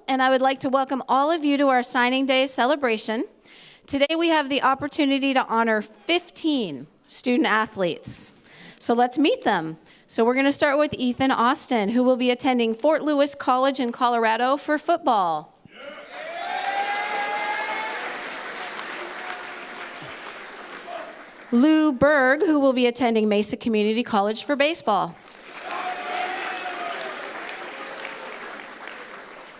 and I would like to welcome all of you to our signing day celebration. Today we have the opportunity to honor 15 student athletes. So let's meet them. So we're going to start with Ethan Austin, who will be attending Fort Lewis College in Colorado for football. Lou Berg, who will be attending Mesa Community College for baseball.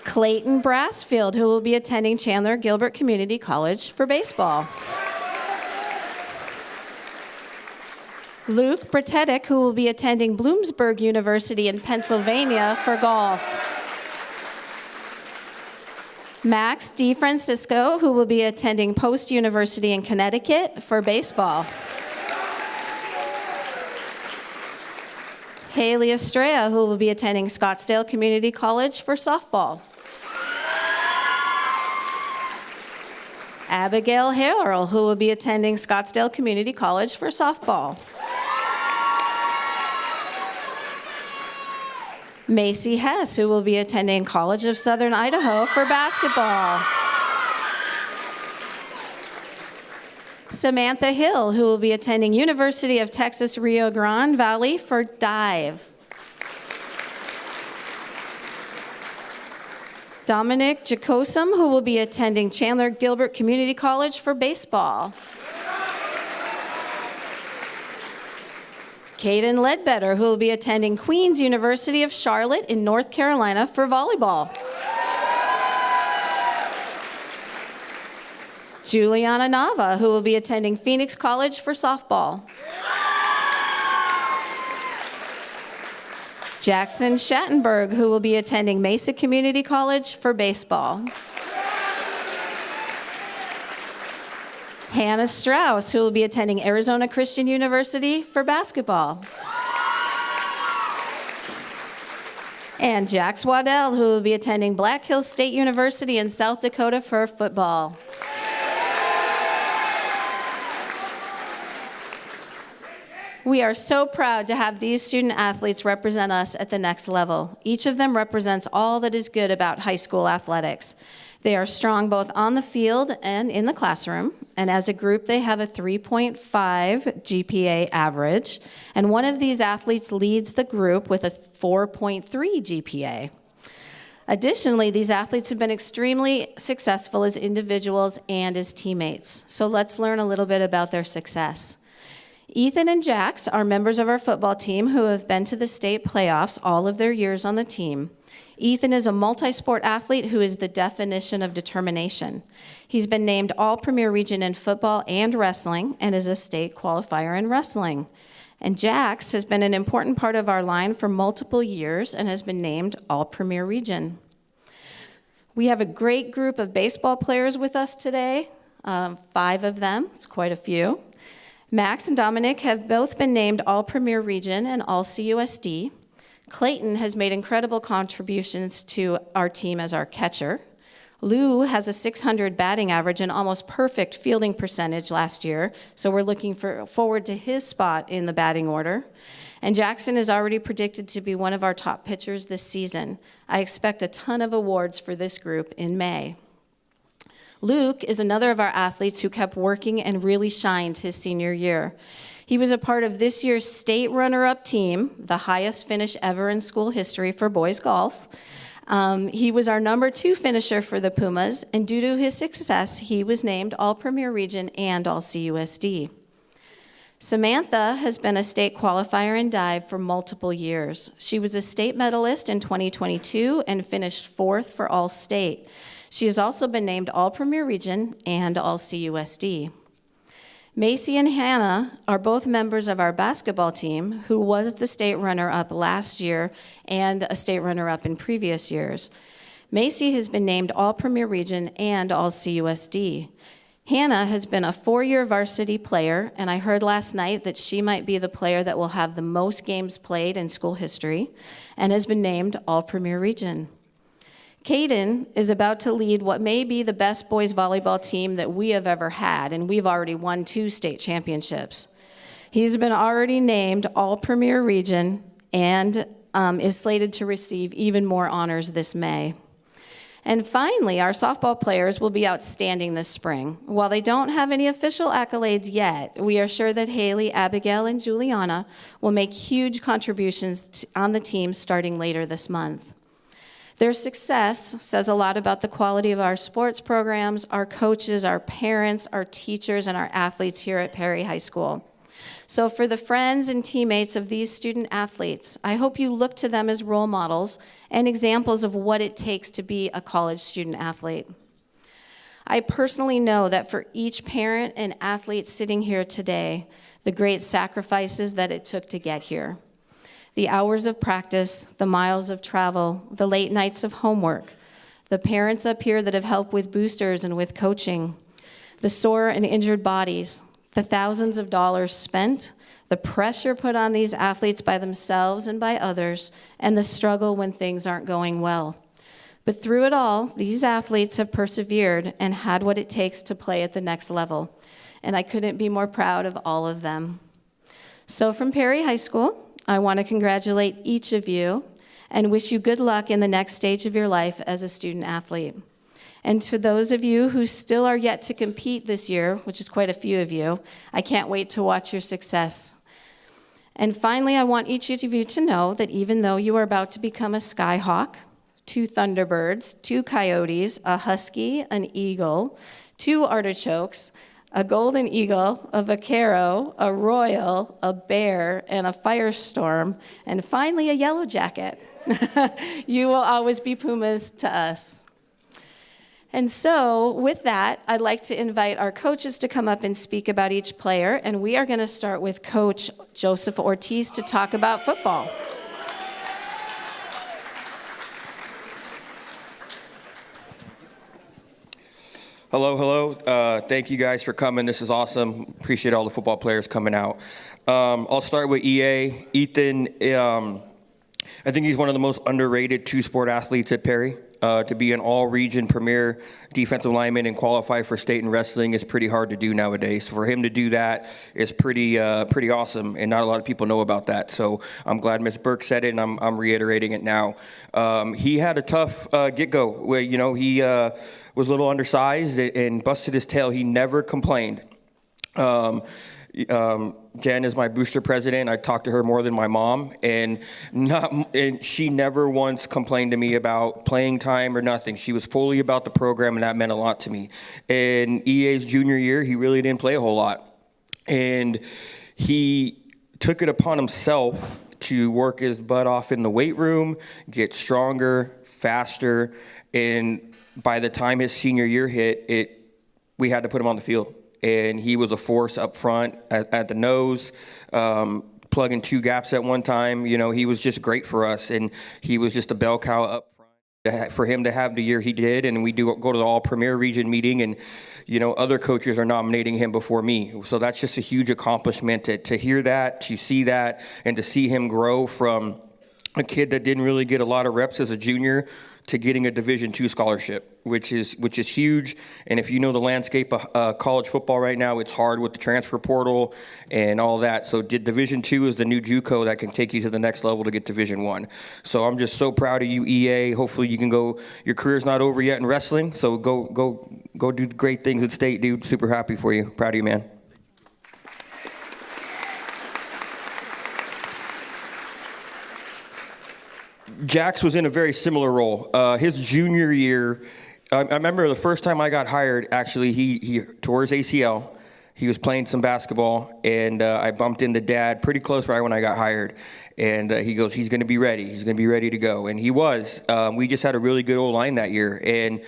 Clayton Brassfield, who will be attending Chandler Gilbert Community College for baseball. Luke Bratetic, who will be attending Bloomsburg University in Pennsylvania for golf. Max DeFrancesco, who will be attending Post University in Connecticut for baseball. Hailey Estrella, who will be attending Scottsdale Community College for softball. Abigail Harrell, who will be attending Scottsdale Community College for softball. Maci Hess, who will be attending College of Southern Idaho for basketball. Samantha Hill, who will be attending University of Texas Rio Grande Valley for dive. Dominic Jochumsen, who will be attending Chandler Gilbert Community College for baseball. Caden Ledbetter, who will be attending Queen's University of Charlotte in North Carolina for volleyball. Julianna Nava, who will be attending Phoenix College for softball. Jaxson Schattenberg, who will be attending Mesa Community College for baseball. Hannah Strauss, who will be attending Arizona Christian University for basketball. And Jax Waddell, who will be attending Black Hills State University in South Dakota for football. We are so proud to have these student athletes represent us at the next level. Each of them represents all that is good about high school athletics. They are strong both on the field and in the classroom, and as a group they have a 3.5 GPA average, and one of these athletes leads the group with a 4.3 GPA. Additionally, these athletes have been extremely successful as individuals and as teammates. So let's learn a little bit about their success. Ethan and Jax are members of our football team who have been to the state playoffs all of their years on the team. Ethan is a multi-sport athlete who is the definition of determination. He's been named All-Premier Region in football and wrestling and is a state qualifier in wrestling. And Jax has been an important part of our line for multiple years and has been named All-Premier Region. We have a great group of baseball players with us today, 5 of them, it's quite a few. Max and Dominic have both been named All-Premier Region and All-CUSD. Clayton has made incredible contributions to our team as our catcher. Lou has a 600 batting average and almost perfect fielding percentage last year, so we're looking forward to his spot in the batting order. And Jaxson is already predicted to be one of our top pitchers this season. I expect a ton of awards for this group in May. Luke is another of our athletes who kept working and really shined his senior year. He was a part of this year's state runner-up team, the highest finish ever in school history for boys golf. He was our number 2 finisher for the Pumas, and due to his success, he was named All-Premier Region and All-CUSD. Samantha has been a state qualifier in dive for multiple years. She was a state medalist in 2022 and finished 4th for All-State. She has also been named All-Premier Region and All-CUSD. Maci and Hannah are both members of our basketball team, who was the state runner-up last year and a state runner-up in previous years. Maci has been named All-Premier Region and All-CUSD. Hannah has been a 4-year varsity player, and I heard last night that she might be the player that will have the most games played in school history and has been named All-Premier Region. Caden is about to lead what may be the best boys volleyball team that we have ever had, and we've already won 2 state championships. He's been already named All-Premier Region and is slated to receive even more honors this May. And finally, our softball players will be outstanding this spring. While they don't have any official accolades yet, we are sure that Hailey, Abigail, and Julianna will make huge contributions on the team starting later this month. Their success says a lot about the quality of our sports programs, our coaches, our parents, our teachers, and our athletes here at Perry High School. So for the friends and teammates of these student athletes, I hope you look to them as role models and examples of what it takes to be a college student athlete. I personally know that for each parent and athlete sitting here today, the great sacrifices that it took to get here. The hours of practice, the miles of travel, the late nights of homework, the parents up here that have helped with boosters and with coaching, the sore and injured bodies, the thousands of dollars spent, the pressure put on these athletes by themselves and by others, and the struggle when things aren't going well. But through it all, these athletes have persevered and had what it takes to play at the next level. And I couldn't be more proud of all of them. So from Perry High School, I want to congratulate each of you and wish you good luck in the next stage of your life as a student athlete. And to those of you who still are yet to compete this year, which is quite a few of you, I can't wait to watch your success. And finally, I want each of you to know that even though you are about to become a skyhawk, 2 thunderbirds, 2 coyotes, a husky, an eagle, 2 artichokes, a golden eagle, a vaquero, a royal, a bear, and a firestorm, and finally a yellow jacket, you will always be Pumas to us. And so, with that, I'd like to invite our coaches to come up and speak about each player, and we are going to start with Coach Joseph Ortiz to talk about football. Hello. Thank you guys for coming. This is awesome. Appreciate all the football players coming out. I'll start with EA. Ethan, I think he's one of the most underrated 2-sport athletes at Perry. To be an all-region premier defensive lineman and qualify for state in wrestling is pretty hard to do nowadays. So for him to do that is pretty awesome, and not a lot of people know about that. So I'm glad Ms. Berg said it, and I'm reiterating it now. He had a tough get-go where, he was a little undersized and busted his tail. He never complained. Jen is my booster president. I talked to her more than my mom, and she never once complained to me about playing time or nothing. She was fully about the program, and that meant a lot to me. In EA's junior year, he really didn't play a whole lot, and he took it upon himself to work his butt off in the weight room, get stronger, faster, and by the time his senior year hit, we had to put him on the field. And he was a force up front at the nose, plugging 2 gaps at one time. He was just great for us, and he was just a bell cow up front. For him to have the year he did, and we do go to the all-premier region meeting, and, other coaches are nominating him before me. So that's just a huge accomplishment to hear that, to see that, and to see him grow from a kid that didn't really get a lot of reps as a junior to getting a Division II scholarship, which is huge. And if you know the landscape of college football right now, it's hard with the transfer portal and all that. So Division II is the new JUCO that can take you to the next level to get Division I. So I'm just so proud of you, EA. Hopefully you can go. Your career's not over yet in wrestling, so go do great things at state, dude. Super happy for you. Proud of you, man. Jax was in a very similar role. His junior year, I remember the first time I got hired, actually, he tore his ACL. He was playing some basketball, and I bumped into Dad pretty close right when I got hired. And he goes, he's going to be ready. He's going to be ready to go. And he was. We just had a really good O-line that year. And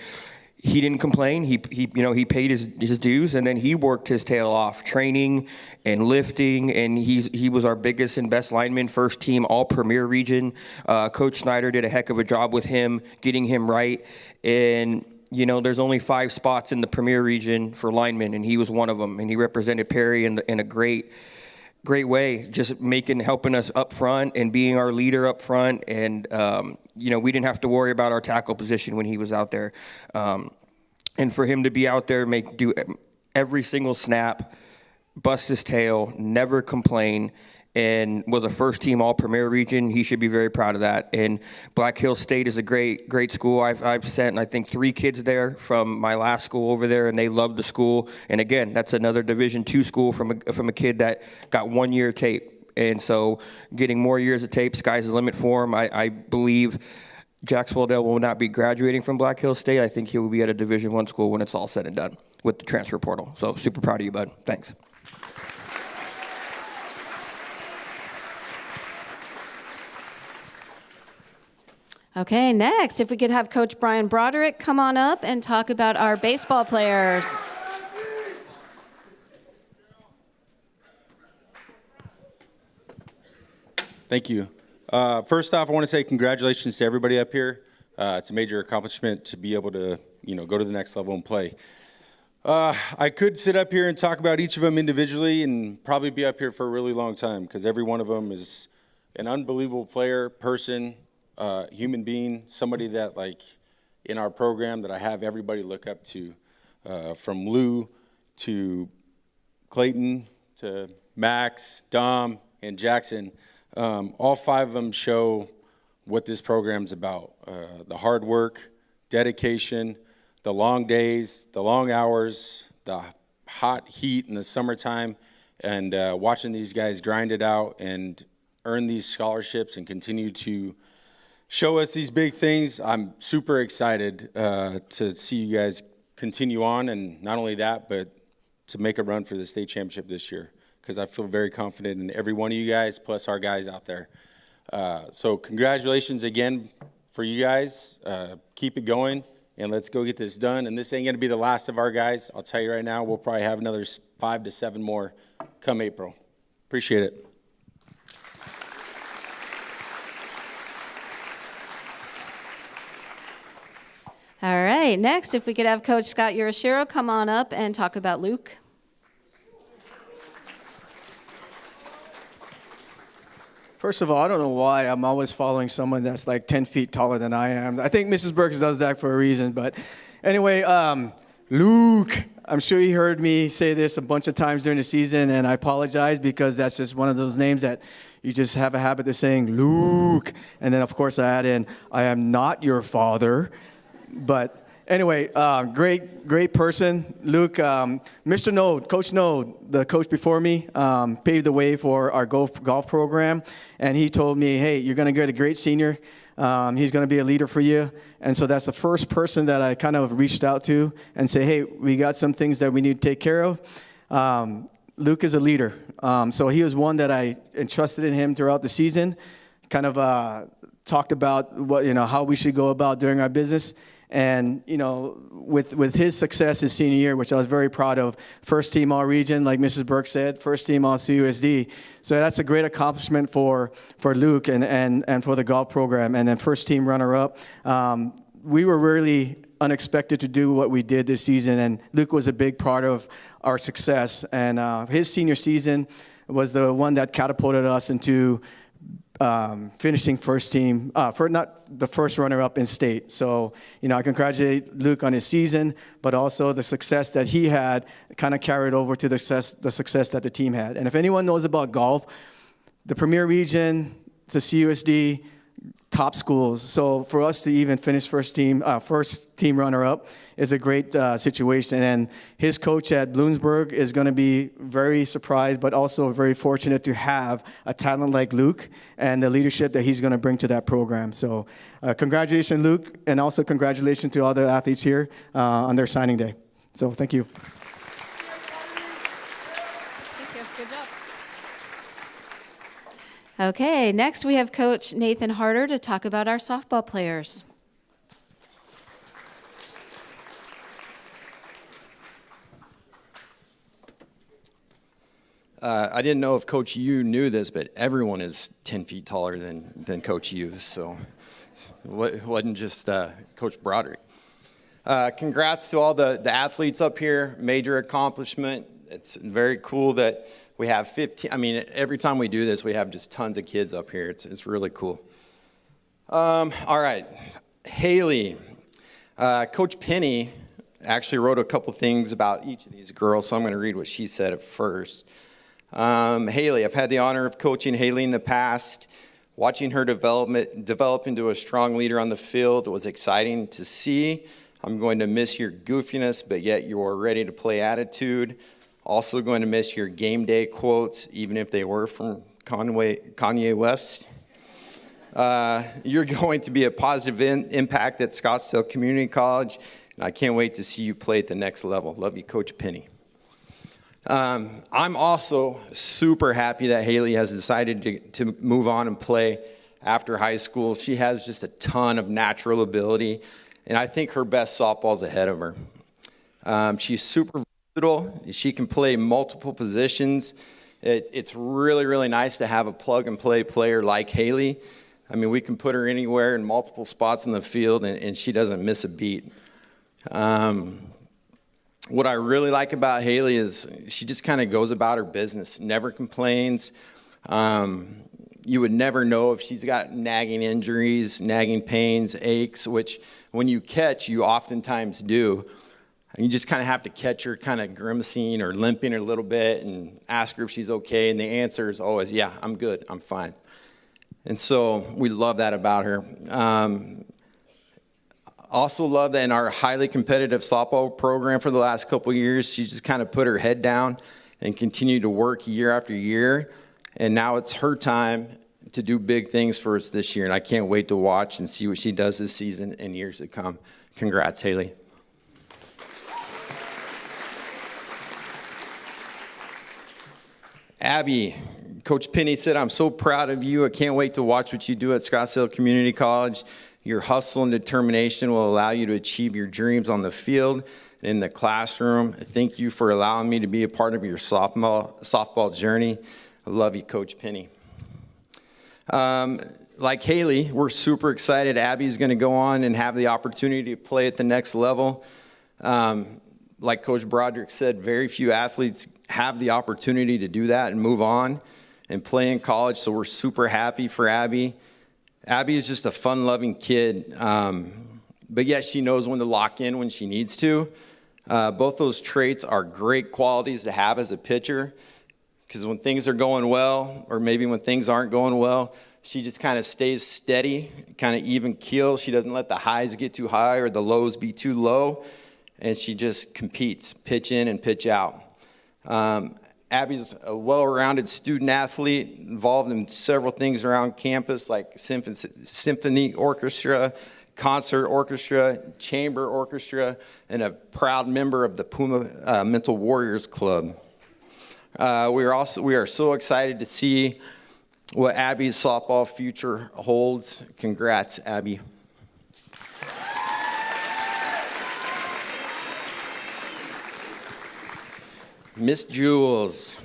he didn't complain. He paid his dues, and then he worked his tail off, training and lifting, and he was our biggest and best lineman, first team all premier region. Coach Snyder did a heck of a job with him, getting him right. And there's only 5 spots in the premier region for linemen, and he was one of them. And he represented Perry in a great way, just helping us up front and being our leader up front. And, we didn't have to worry about our tackle position when he was out there. And for him to be out there, do every single snap, bust his tail, never complain, and was a first-team All-Premier region. He should be very proud of that. And Black Hills State is a great school. I've sent, I think, 3 kids there from my last school over there, and they love the school. And again, that's another Division II school from a kid that got 1 year tape. And so getting more years of tape, sky's the limit for him. I believe Jax Waldell will not be graduating from Black Hills State. I think he will be at a Division I school when it's all said and done with the transfer portal. So super proud of you, bud. Thanks. Okay, next, if we could have Coach Brian Broderick come on up and talk about our baseball players. Thank you. First off, I want to say congratulations to everybody up here. It's a major accomplishment to be able to, go to the next level and play. I could sit up here and talk about each of them individually and probably be up here for a really long time because every one of them is an unbelievable player, person, human being, somebody that, in our program that I have everybody look up to, from Lou to Clayton to Max, Dom, and Jaxson. All 5 of them show what this program's about. The hard work, dedication, the long days, the long hours, the hot heat in the summertime, and watching these guys grind it out and earn these scholarships and continue to show us these big things. I'm super excited to see you guys continue on, and not only that, but to make a run for the state championship this year, because I feel very confident in every one of you guys, plus our guys out there. So congratulations again for you guys. Keep it going, and let's go get this done. And this ain't going to be the last of our guys. I'll tell you right now, we'll probably have another 5 to 7 more come April. Appreciate it. All right, next, if we could have Coach Scott Urashiro come on up and talk about Luke. First of all, I don't know why I'm always following someone that's like 10 feet taller than I am. I think Mrs. Berg does that for a reason. But anyway, Luke, I'm sure you heard me say this a bunch of times during the season, and I apologize because that's just one of those names that you just have a habit of saying, Luke. And then, of course, I add in, I am not your father. But anyway, great person. Luke, Mr. Node, Coach Node, the coach before me, paved the way for our golf program. And he told me, hey, you're going to get a great senior. He's going to be a leader for you. And so that's the first person that I kind of reached out to and say, hey, we got some things that we need to take care of. Luke is a leader. So he was one that I entrusted in him throughout the season, kind of talked about what, how we should go about doing our business. And, with his success his senior year, which I was very proud of, first team all region, like Mrs. Burke said, first team all CUSD. So that's a great accomplishment for Luke and for the golf program. And then first team runner up. We were really unexpected to do what we did this season, and Luke was a big part of our success. And his senior season was the one that catapulted us into finishing first team, for not the first runner-up in state. So, I congratulate Luke on his season, but also the success that he had kind of carried over to the success that the team had. And if anyone knows about golf, the Premier Region, the CUSD, top schools. So for us to even finish first team runner-up is a great situation. And his coach at Bloomsburg is going to be very surprised, but also very fortunate to have a talent like Luke and the leadership that he's going to bring to that program. So congratulations, Luke, and also congratulations to all the athletes here on their signing day. So thank you. Thank you. Good job. Okay, next we have Coach Nathan Harder to talk about our softball players. I didn't know if Coach Yu knew this, but everyone is 10 feet taller than Coach Yu, so it wasn't just Coach Broderick. Congrats to all the athletes up here, major accomplishment. It's very cool that we have 15. I mean, every time we do this, we have just tons of kids up here. It's really cool. All right, Hailey. Coach Penny actually wrote a couple things about each of these girls, so I'm going to read what she said at first. Hailey, I've had the honor of coaching Hailey in the past. Watching her develop into a strong leader on the field was exciting to see. I'm going to miss your goofiness, but yet your ready to play attitude. Also going to miss your game day quotes, even if they were from Kanye West. You're going to be a positive impact at Scottsdale Community College, and I can't wait to see you play at the next level. Love you, Coach Penny. I'm also super happy that Hailey has decided to move on and play after high school. She has just a ton of natural ability, and I think her best softball's ahead of her. She's super versatile. She can play multiple positions. It's really, really nice to have a plug-and-play player like Hailey. I mean, we can put her anywhere in multiple spots in the field, and she doesn't miss a beat. What I really like about Hailey is she just kind of goes about her business, never complains. You would never know if she's got nagging injuries, nagging pains, aches, which when you catch, you oftentimes do. And you just kind of have to catch her kind of grimacing or limping a little bit and ask her if she's okay. And the answer is always, yeah, I'm good, I'm fine. And so we love that about her. Also love that in our highly competitive softball program for the last couple of years, she just kind of put her head down and continued to work year after year. And now it's her time to do big things for us this year. And I can't wait to watch and see what she does this season and years to come. Congrats, Hailey. Abby, Coach Penny said, I'm so proud of you. I can't wait to watch what you do at Scottsdale Community College. Your hustle and determination will allow you to achieve your dreams on the field and in the classroom. Thank you for allowing me to be a part of your softball journey. I love you, Coach Penny. Like Hailey, we're super excited. Abby's going to go on and have the opportunity to play at the next level. Like Coach Broderick said, very few athletes have the opportunity to do that and move on and play in college, so we're super happy for Abby. Abby is just a fun-loving kid, but yet she knows when to lock in when she needs to. Both those traits are great qualities to have as a pitcher, because when things are going well, or maybe when things aren't going well, she just kind of stays steady, kind of even keel. She doesn't let the highs get too high or the lows be too low, and she just competes, pitch in and pitch out. Abby's a well-rounded student athlete, involved in several things around campus like symphony orchestra, concert orchestra, chamber orchestra, and a proud member of the Puma Mental Warriors Club. We are so excited to see what Abby's softball future holds. Congrats, Abby. Miss Jules,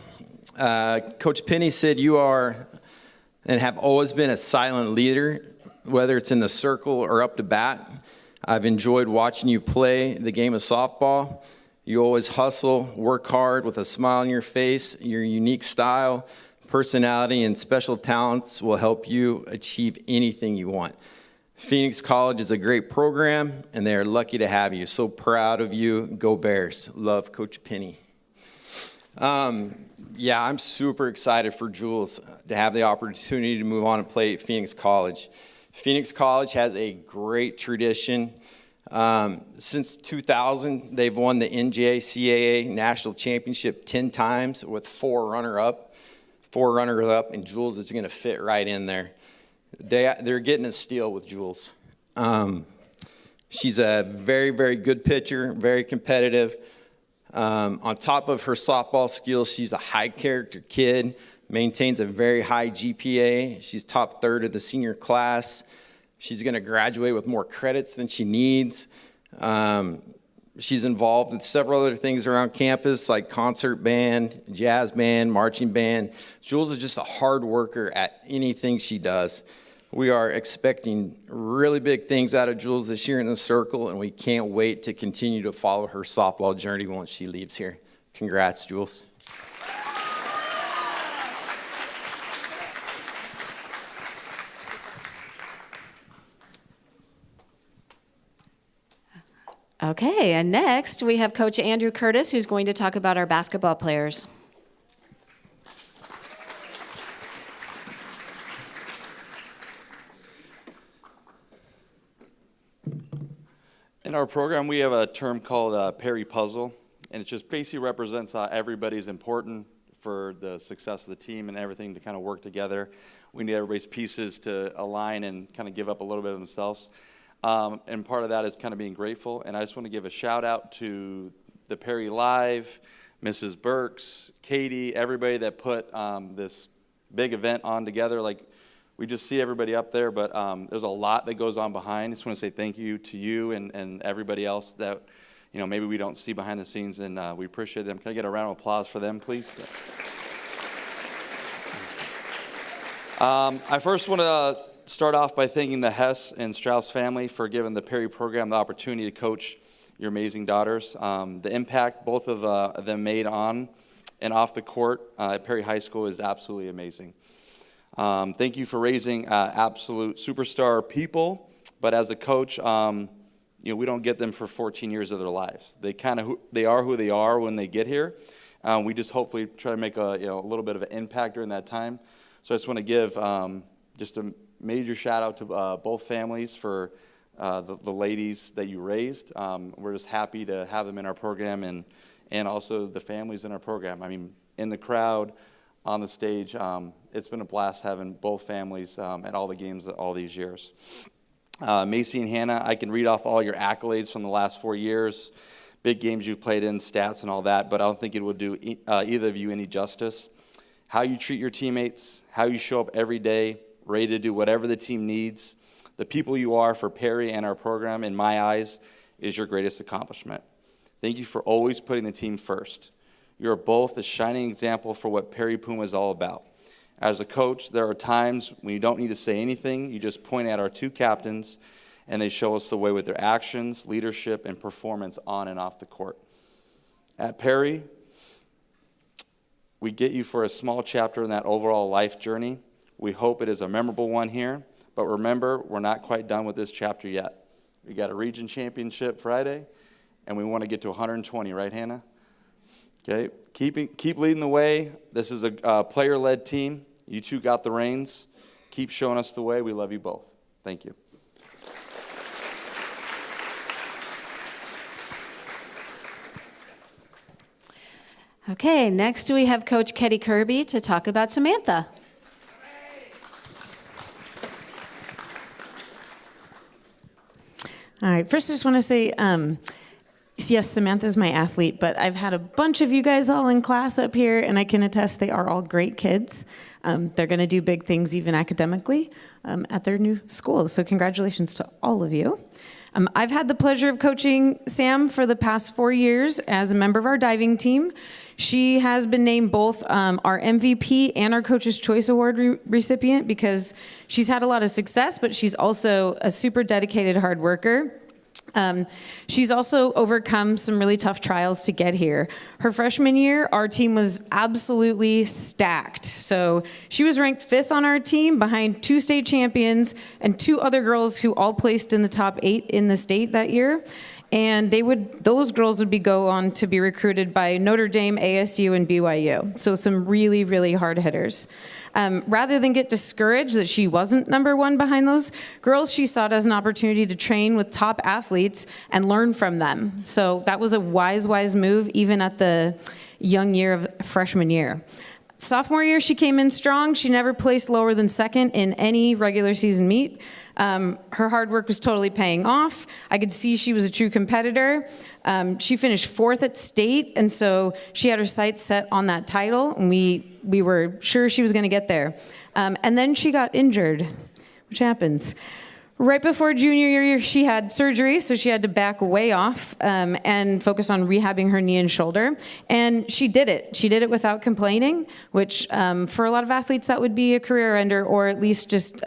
Coach Penny said you are and have always been a silent leader, whether it's in the circle or up to bat. I've enjoyed watching you play the game of softball. You always hustle, work hard with a smile on your face. Your unique style, personality, and special talents will help you achieve anything you want. Phoenix College is a great program, and they are lucky to have you. So proud of you. Go Bears. Love, Coach Penny. Yeah, I'm super excited for Jules to have the opportunity to move on and play at Phoenix College. Phoenix College has a great tradition. Since 2000, they've won the NJCAA National Championship 10 times with four runners-up, and Jules is going to fit right in there. They're getting a steal with Jules. She's a very, very good pitcher, very competitive. On top of her softball skills, she's a high-character kid, maintains a very high GPA. She's top third of the senior class. She's going to graduate with more credits than she needs. She's involved in several other things around campus, like concert band, jazz band, marching band. Jules is just a hard worker at anything she does. We are expecting really big things out of Jules this year in the circle, and we can't wait to continue to follow her softball journey once she leaves here. Congrats, Jules. Okay, and next we have Coach Andrew Curtis, who's going to talk about our basketball players. In our program, we have a term called Perry Puzzle, and it just basically represents everybody's important for the success of the team and everything to kind of work together. We need everybody's pieces to align and kind of give up a little bit of themselves. And part of that is kind of being grateful. And I just want to give a shout out to the Perry Live, Mrs. Burks, Katie, everybody that put this big event on together. Like, we just see everybody up there, but there's a lot that goes on behind. I just want to say thank you to you and everybody else that, you know, maybe we don't see behind the scenes, and we appreciate them. Can I get a round of applause for them, please? I first want to start off by thanking the Hess and Strauss family for giving the Perry program the opportunity to coach your amazing daughters. The impact both of them made on and off the court at Perry High School is absolutely amazing. Thank you for raising absolute superstar people, but as a coach, you know, we don't get them for 14 years of their lives. They are who they are when they get here. We just hopefully try to make a little bit of an impact during that time. So I just want to give just a major shout out to both families for the ladies that you raised. We're just happy to have them in our program and also the families in our program. I mean, in the crowd, on the stage, it's been a blast having both families at all the games all these years. Maci and Hannah, I can read off all your accolades from the last 4 years, big games you've played in, stats and all that, but I don't think it would do either of you any justice. How you treat your teammates, how you show up every day, ready to do whatever the team needs, the people you are for Perry and our program, in my eyes, is your greatest accomplishment. Thank you for always putting the team first. You are both a shining example for what Perry Puma is all about. As a coach, there are times when you don't need to say anything. You just point at our two captains, and they show us the way with their actions, leadership, and performance on and off the court. At Perry, we get you for a small chapter in that overall life journey. We hope it is a memorable one here, but remember, we're not quite done with this chapter yet. We got a region championship Friday, and we want to get to 120, right, Hannah? Okay, keep leading the way. This is a player-led team. You two got the reins. Keep showing us the way. We love you both. Thank you. Okay, next we have Coach Ketty Kirby to talk about Samantha. All right, first I just want to say, yes, Samantha's my athlete, but I've had a bunch of you guys all in class up here, and I can attest they are all great kids. They're going to do big things even academically at their new schools, so congratulations to all of you. I've had the pleasure of coaching Sam for the past 4 years as a member of our diving team. She has been named both our MVP and our Coach's Choice Award recipient because she's had a lot of success, but she's also a super dedicated hard worker. She's also overcome some really tough trials to get here. Her freshman year, our team was absolutely stacked. So she was ranked 5th on our team behind 2 state champions and 2 other girls who all placed in the top 8 in the state that year. And those girls would go on to be recruited by Notre Dame, ASU, and BYU. So some really, really hard hitters. Rather than get discouraged that she wasn't number 1 behind those girls, she saw it as an opportunity to train with top athletes and learn from them. So that was a wise move, even at the young year of freshman year. Sophomore year, she came in strong. She never placed lower than 2nd in any regular season meet. Her hard work was totally paying off. I could see she was a true competitor. She finished 4th at state, and so she had her sights set on that title, and we were sure she was going to get there. And then she got injured, which happens. Right before junior year, she had surgery, so she had to back way off and focus on rehabbing her knee and shoulder. And she did it. She did it without complaining, which for a lot of athletes, that would be a career ender, or at least just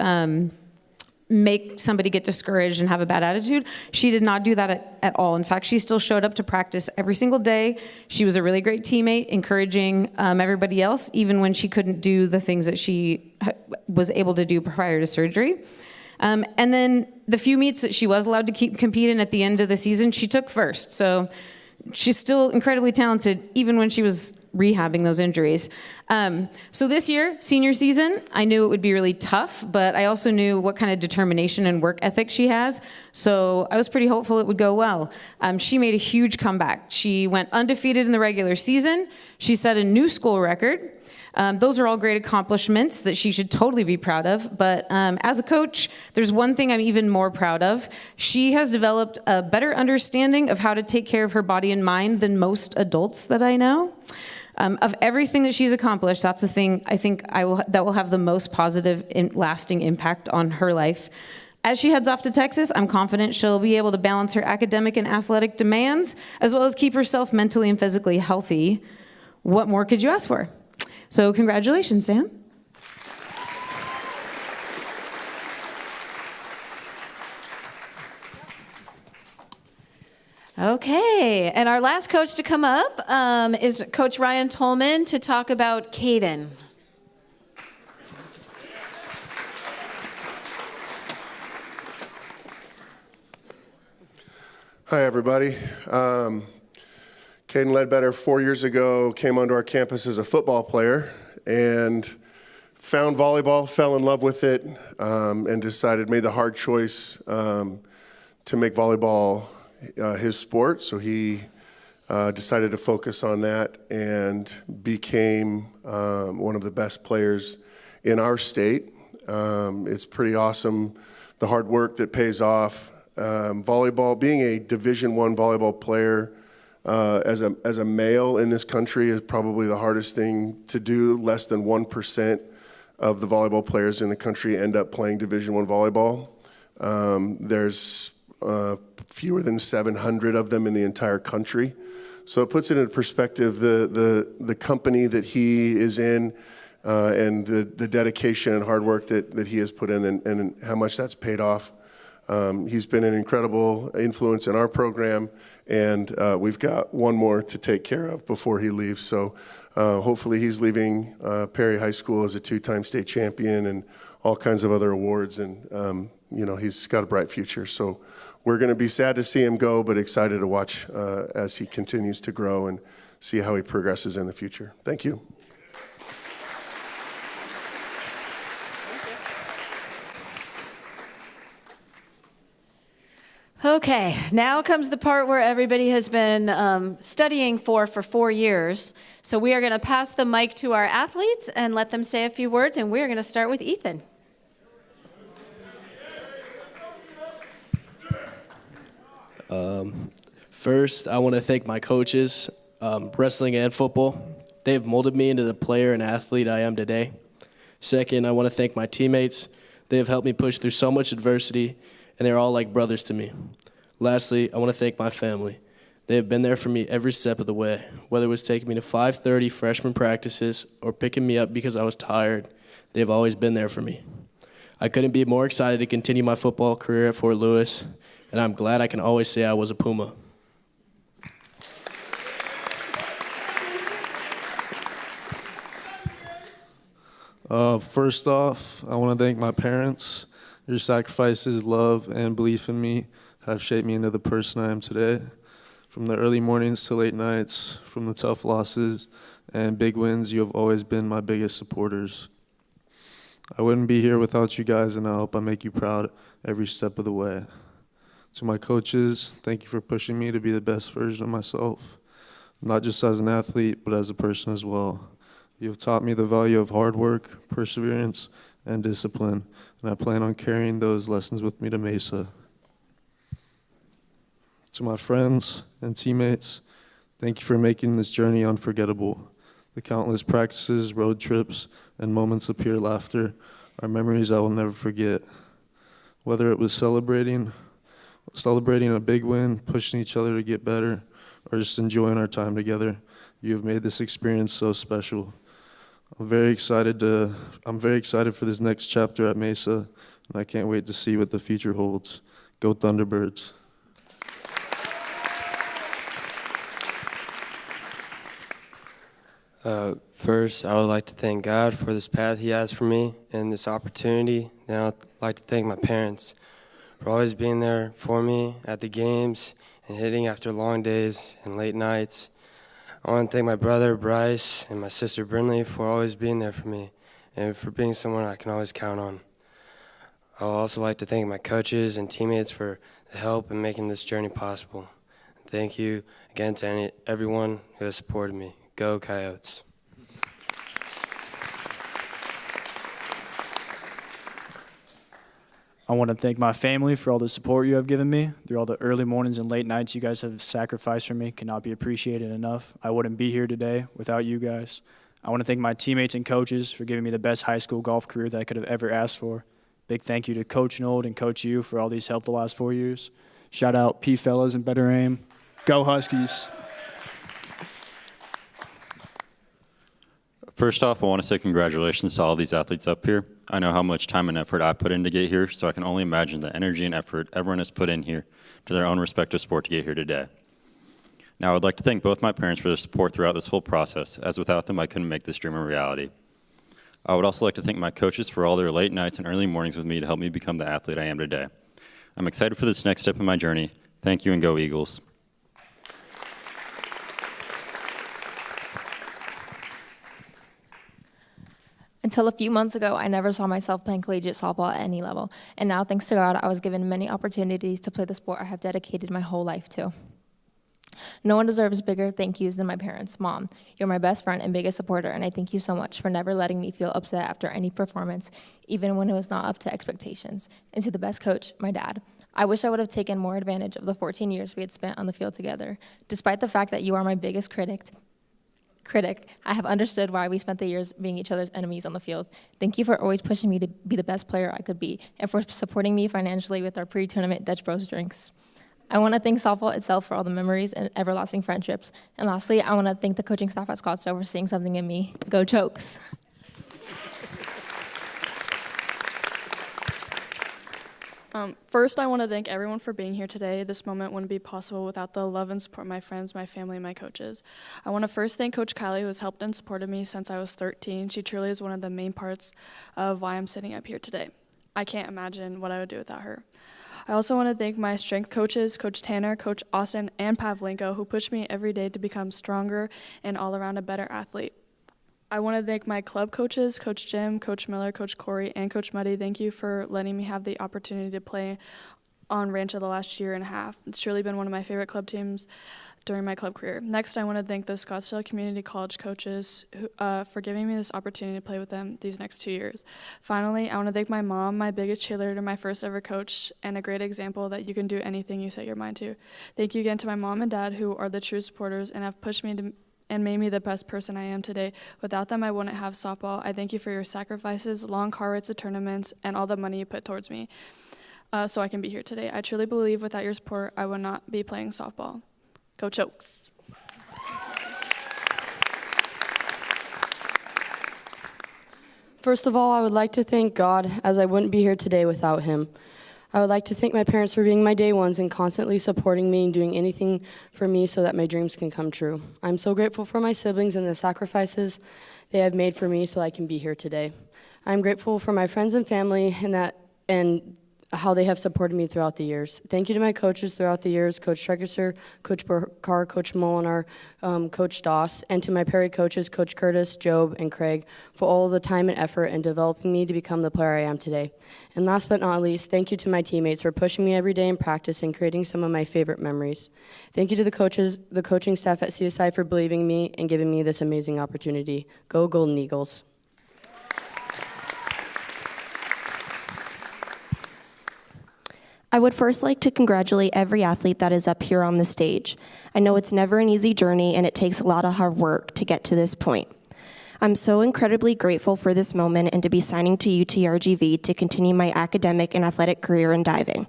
make somebody get discouraged and have a bad attitude. She did not do that at all. In fact, she still showed up to practice every single day. She was a really great teammate, encouraging everybody else, even when she couldn't do the things that she was able to do prior to surgery. And then the few meets that she was allowed to keep competing at the end of the season, she took first. So she's still incredibly talented, even when she was rehabbing those injuries. So this year, senior season, I knew it would be really tough, but I also knew what kind of determination and work ethic she has. So I was pretty hopeful it would go well. She made a huge comeback. She went undefeated in the regular season. She set a new school record. Those are all great accomplishments that she should totally be proud of. But as a coach, there's one thing I'm even more proud of. She has developed a better understanding of how to take care of her body and mind than most adults that I know. Of everything that she's accomplished, that's the thing I think that will have the most positive and lasting impact on her life. As she heads off to Texas, I'm confident she'll be able to balance her academic and athletic demands, as well as keep herself mentally and physically healthy. What more could you ask for? So congratulations, Sam. Okay, and our last coach to come up is Coach Ryan Tolman to talk about Caden. Hi, everybody. Caden Ledbetter, 4 years ago, came onto our campus as a football player and found volleyball, fell in love with it, and made the hard choice to make volleyball his sport. So he decided to focus on that and became one of the best players in our state. It's pretty awesome, the hard work that pays off. Volleyball, being a Division I volleyball player, as a male in this country is probably the hardest thing to do. Less than 1% of the volleyball players in the country end up playing Division I volleyball. There's fewer than 700 of them in the entire country. So it puts it into perspective the company that he is in and the dedication and hard work that he has put in and how much that's paid off. He's been an incredible influence in our program, and we've got one more to take care of before he leaves. So hopefully he's leaving Perry High School as a 2-time state champion and all kinds of other awards, and he's got a bright future. So we're going to be sad to see him go, but excited to watch as he continues to grow and see how he progresses in the future. Thank you. Okay, now comes the part where everybody has been studying for 4 years. So we are going to pass the mic to our athletes and let them say a few words, and we are going to start with Ethan. First, I want to thank my coaches, wrestling and football. They've molded me into the player and athlete I am today. Second, I want to thank my teammates. They have helped me push through so much adversity, and they're all like brothers to me. Lastly, I want to thank my family. They have been there for me every step of the way, whether it was taking me to 5:30 freshman practices or picking me up because I was tired. They have always been there for me. I couldn't be more excited to continue my football career at Fort Lewis, and I'm glad I can always say I was a Puma. First off, I want to thank my parents. Your sacrifices, love, and belief in me have shaped me into the person I am today. From the early mornings to late nights, from the tough losses and big wins, you have always been my biggest supporters. I wouldn't be here without you guys, and I hope I make you proud every step of the way. To my coaches, thank you for pushing me to be the best version of myself, not just as an athlete, but as a person as well. You have taught me the value of hard work, perseverance, and discipline, and I plan on carrying those lessons with me to Mesa. To my friends and teammates, thank you for making this journey unforgettable. The countless practices, road trips, and moments of pure laughter are memories I will never forget. Whether it was celebrating a big win, pushing each other to get better, or just enjoying our time together, you have made this experience so special. I'm very excited for this next chapter at Mesa, and I can't wait to see what the future holds. Go Thunderbirds. First, I would like to thank God for this path He has for me and this opportunity. Then I'd like to thank my parents for always being there for me at the games and hitting after long days and late nights. I want to thank my brother, Bryce, and my sister, Brinley, for always being there for me and for being someone I can always count on. I would also like to thank my coaches and teammates for the help in making this journey possible. Thank you again to everyone who has supported me. Go Coyotes. I want to thank my family for all the support you have given me. Through all the early mornings and late nights you guys have sacrificed for me cannot be appreciated enough. I wouldn't be here today without you guys. I want to thank my teammates and coaches for giving me the best high school golf career that I could have ever asked for. Big thank you to Coach Nold and Coach U for all these help the last 4 years. Shout out P Fellas and Better Aim. Go Huskies. First off, I want to say congratulations to all these athletes up here. I know how much time and effort I put in to get here, so I can only imagine the energy and effort everyone has put in here to their own respective sport to get here today. Now, I would like to thank both my parents for their support throughout this whole process, as without them, I couldn't make this dream a reality. I would also like to thank my coaches for all their late nights and early mornings with me to help me become the athlete I am today. I'm excited for this next step in my journey. Thank you, and go Eagles. Until a few months ago, I never saw myself playing collegiate softball at any level. And now, thanks to God, I was given many opportunities to play the sport I have dedicated my whole life to. No one deserves bigger thank yous than my parents. Mom, you're my best friend and biggest supporter, and I thank you so much for never letting me feel upset after any performance, even when it was not up to expectations. And to the best coach, my dad. I wish I would have taken more advantage of the 14 years we had spent on the field together. Despite the fact that you are my biggest critic, I have understood why we spent the years being each other's enemies on the field. Thank you for always pushing me to be the best player I could be, and for supporting me financially with our pre-tournament Dutch Bros drinks. I want to thank softball itself for all the memories and everlasting friendships. And lastly, I want to thank the coaching staff at Scottsdale for seeing something in me. Go Chokes. First, I want to thank everyone for being here today. This moment wouldn't be possible without the love and support of my friends, my family, and my coaches. I want to first thank Coach Kylie, who has helped and supported me since I was 13. She truly is one of the main parts of why I'm sitting up here today. I can't imagine what I would do without her. I also want to thank my strength coaches, Coach Tanner, Coach Austin, and Pavlenko, who push me every day to become stronger and all around a better athlete. I want to thank my club coaches, Coach Jim, Coach Miller, Coach Corey, and Coach Muddy. Thank you for letting me have the opportunity to play on Rancho the last year and a half. It's truly been one of my favorite club teams during my club career. Next, I want to thank the Scottsdale Community College coaches for giving me this opportunity to play with them these next 2 years. Finally, I want to thank my mom, my biggest cheerleader, my first ever coach, and a great example that you can do anything you set your mind to. Thank you again to my mom and dad, who are the true supporters and have pushed me to and made me the best person I am today. Without them, I wouldn't have softball. I thank you for your sacrifices, long car rides to tournaments, and all the money you put towards me so I can be here today. I truly believe without your support, I would not be playing softball. Go Chokes. First of all, I would like to thank God, as I wouldn't be here today without him. I would like to thank my parents for being my day ones and constantly supporting me and doing anything for me so that my dreams can come true. I'm so grateful for my siblings and the sacrifices they have made for me so I can be here today. I'm grateful for my friends and family and how they have supported me throughout the years. Thank you to my coaches throughout the years, Coach Stregerser, Coach Burkar, Coach Molinar, Coach Doss, and to my Perry coaches, Coach Curtis, Job, and Craig, for all the time and effort in developing me to become the player I am today. And last but not least, thank you to my teammates for pushing me every day in practice and creating some of my favorite memories. Thank you to the coaches, the coaching staff at CSI for believing in me and giving me this amazing opportunity. Go Golden Eagles. I would first like to congratulate every athlete that is up here on the stage. I know it's never an easy journey and it takes a lot of hard work to get to this point. I'm so incredibly grateful for this moment and to be signing to UTRGV to continue my academic and athletic career in diving.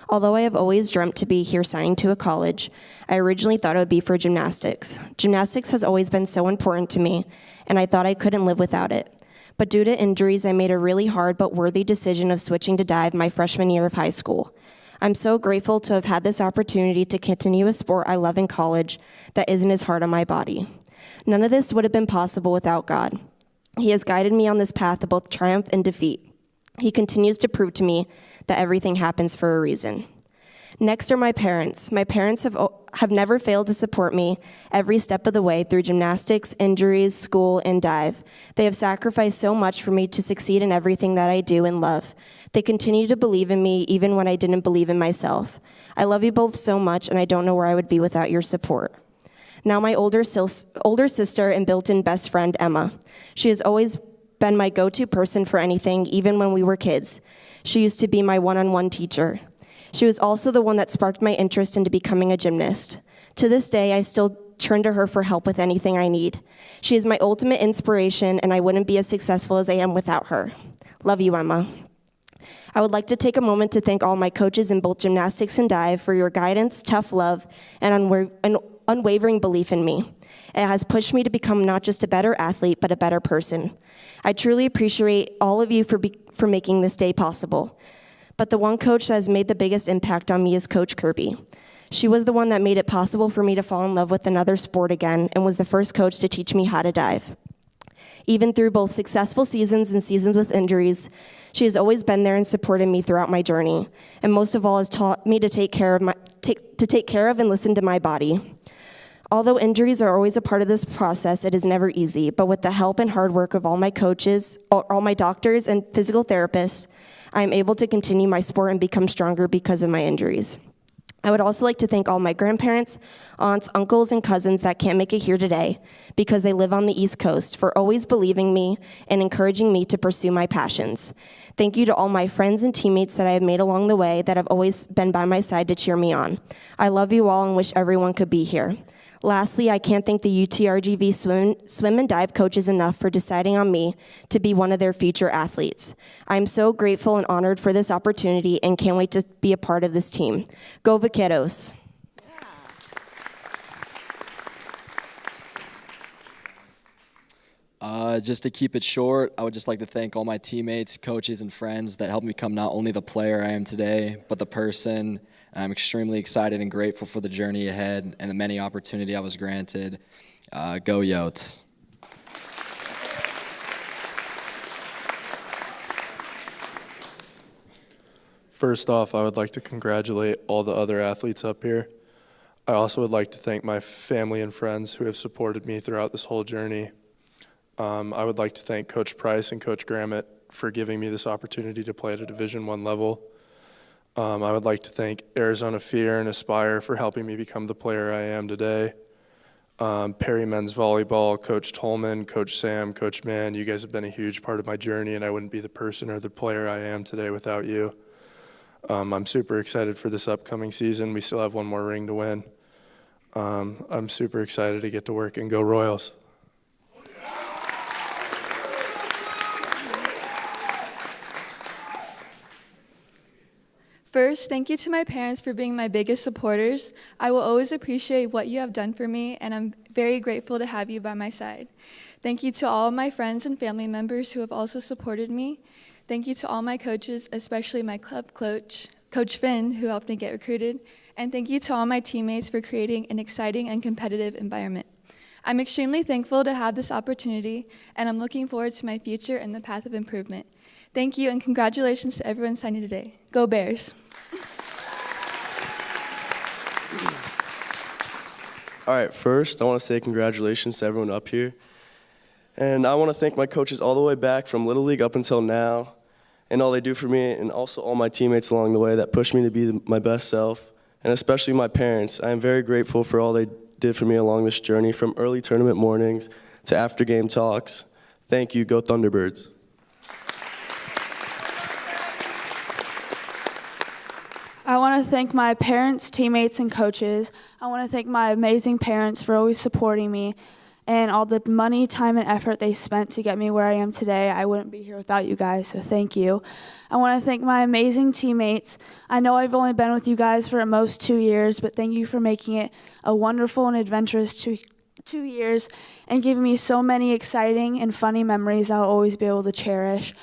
Although I have always dreamt to be here signing to a college, I originally thought it would be for gymnastics. Gymnastics has always been so important to me, and I thought I couldn't live without it. But due to injuries, I made a really hard but worthy decision of switching to dive my freshman year of high school. I'm so grateful to have had this opportunity to continue a sport I love in college that isn't as hard on my body. None of this would have been possible without God. He has guided me on this path of both triumph and defeat. He continues to prove to me that everything happens for a reason. Next are my parents. My parents have never failed to support me every step of the way through gymnastics, injuries, school, and dive. They have sacrificed so much for me to succeed in everything that I do and love. They continue to believe in me even when I didn't believe in myself. I love you both so much, and I don't know where I would be without your support. Now my older sister and built-in best friend, Emma. She has always been my go-to person for anything, even when we were kids. She used to be my one-on-one teacher. She was also the one that sparked my interest into becoming a gymnast. To this day, I still turn to her for help with anything I need. She is my ultimate inspiration, and I wouldn't be as successful as I am without her. Love you, Emma. I would like to take a moment to thank all my coaches in both gymnastics and dive for your guidance, tough love, and unwavering belief in me. It has pushed me to become not just a better athlete, but a better person. I truly appreciate all of you for making this day possible. But the one coach that has made the biggest impact on me is Coach Kirby. She was the one that made it possible for me to fall in love with another sport again and was the first coach to teach me how to dive. Even through both successful seasons and seasons with injuries, she has always been there and supported me throughout my journey, and most of all has taught me to take care of and listen to my body. Although injuries are always a part of this process, it is never easy, but with the help and hard work of all my coaches, all my doctors and physical therapists, I am able to continue my sport and become stronger because of my injuries. I would also like to thank all my grandparents, aunts, uncles, and cousins that can't make it here today because they live on the East Coast for always believing me and encouraging me to pursue my passions. Thank you to all my friends and teammates that I have made along the way that have always been by my side to cheer me on. I love you all and wish everyone could be here. Lastly, I can't thank the UTRGV swim and dive coaches enough for deciding on me to be one of their future athletes. I'm so grateful and honored for this opportunity and can't wait to be a part of this team. Go Vaqueros. Just to keep it short, I would just like to thank all my teammates, coaches, and friends that helped me become not only the player I am today, but the person. I'm extremely excited and grateful for the journey ahead and the many opportunities I was granted. Go Yotes. First off, I would like to congratulate all the other athletes up here. I also would like to thank my family and friends who have supported me throughout this whole journey. I would like to thank Coach Price and Coach Grammett for giving me this opportunity to play at a Division I level. I would like to thank Arizona Fear and Aspire for helping me become the player I am today. Perry Men's Volleyball, Coach Tolman, Coach Sam, Coach Mann, you guys have been a huge part of my journey, and I wouldn't be the person or the player I am today without you. I'm super excited for this upcoming season. We still have one more ring to win. I'm super excited to get to work and go Royals. First, thank you to my parents for being my biggest supporters. I will always appreciate what you have done for me, and I'm very grateful to have you by my side. Thank you to all of my friends and family members who have also supported me. Thank you to all my coaches, especially my club coach, Coach Finn, who helped me get recruited. And thank you to all my teammates for creating an exciting and competitive environment. I'm extremely thankful to have this opportunity, and I'm looking forward to my future and the path of improvement. Thank you, and congratulations to everyone signing today. Go Bears. All right, first, I want to say congratulations to everyone up here. And I want to thank my coaches all the way back from Little League up until now, and all they do for me, and also all my teammates along the way that pushed me to be my best self, and especially my parents. I am very grateful for all they did for me along this journey, from early tournament mornings to after-game talks. Thank you, go Thunderbirds. I want to thank my parents, teammates, and coaches. I want to thank my amazing parents for always supporting me and all the money, time, and effort they spent to get me where I am today. I wouldn't be here without you guys, so thank you. I want to thank my amazing teammates. I know I've only been with you guys for at most 2 years, but thank you for making it a wonderful and adventurous 2 years and giving me so many exciting and funny memories I'll always be able to cherish.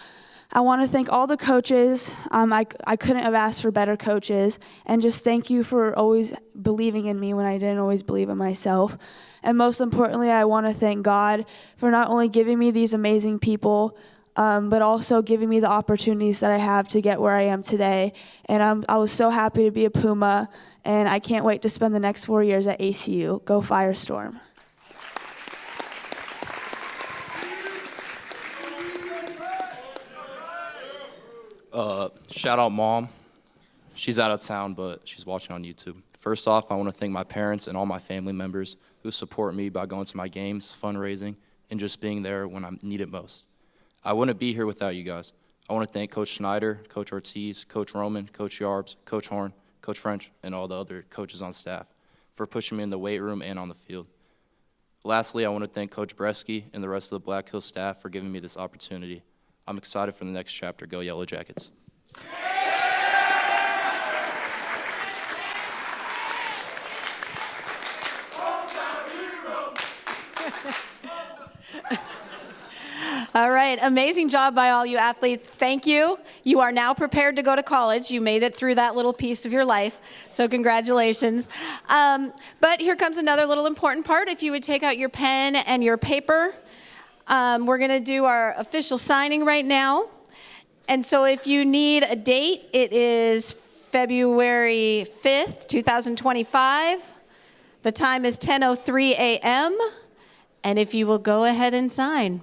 I want to thank all the coaches. I couldn't have asked for better coaches. And just thank you for always believing in me when I didn't always believe in myself. And most importantly, I want to thank God for not only giving me these amazing people, but also giving me the opportunities that I have to get where I am today. And I was so happy to be a Puma, and I can't wait to spend the next 4 years at ACU. Go Firestorm. Shout out Mom. She's out of town, but she's watching on YouTube. First off, I want to thank my parents and all my family members who support me by going to my games, fundraising, and just being there when I need it most. I wouldn't be here without you guys. I want to thank Coach Schneider, Coach Ortiz, Coach Roman, Coach Yarbs, Coach Horn, Coach French, and all the other coaches on staff for pushing me in the weight room and on the field. Lastly, I want to thank Coach Bresky and the rest of the Black Hills staff for giving me this opportunity. I'm excited for the next chapter. Go Yellow Jackets. All right, amazing job by all you athletes. Thank you. You are now prepared to go to college. You made it through that little piece of your life, so congratulations. But here comes another little important part. If you would take out your pen and your paper, we're going to do our official signing right now. And so if you need a date, it is February 5th, 2025. The time is 10:03 a.m. And if you will go ahead and sign.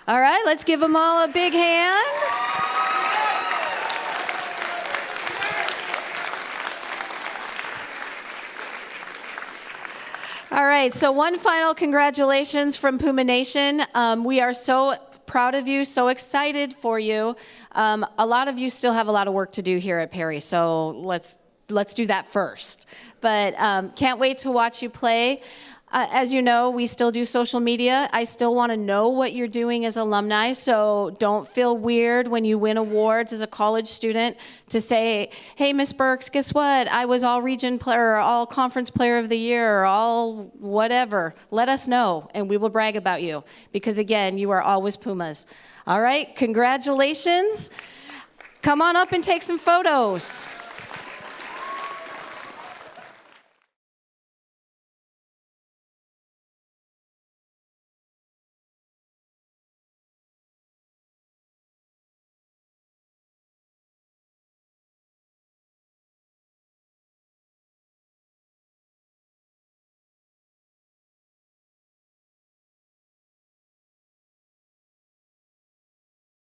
All right, let's give them all a big hand. All right, so one final congratulations from Puma Nation. We are so proud of you, so excited for you. A lot of you still have a lot of work to do here at Perry, so let's do that first. But can't wait to watch you play. As you know, we still do social media. I still want to know what you're doing as alumni, so don't feel weird when you win awards as a college student to say, hey, Miss Burks, guess what? I was all region player, or all conference player of the year, or all whatever. Let us know, and we will brag about you, because again, you are always Pumas. All right, congratulations. Come on up and take some photos.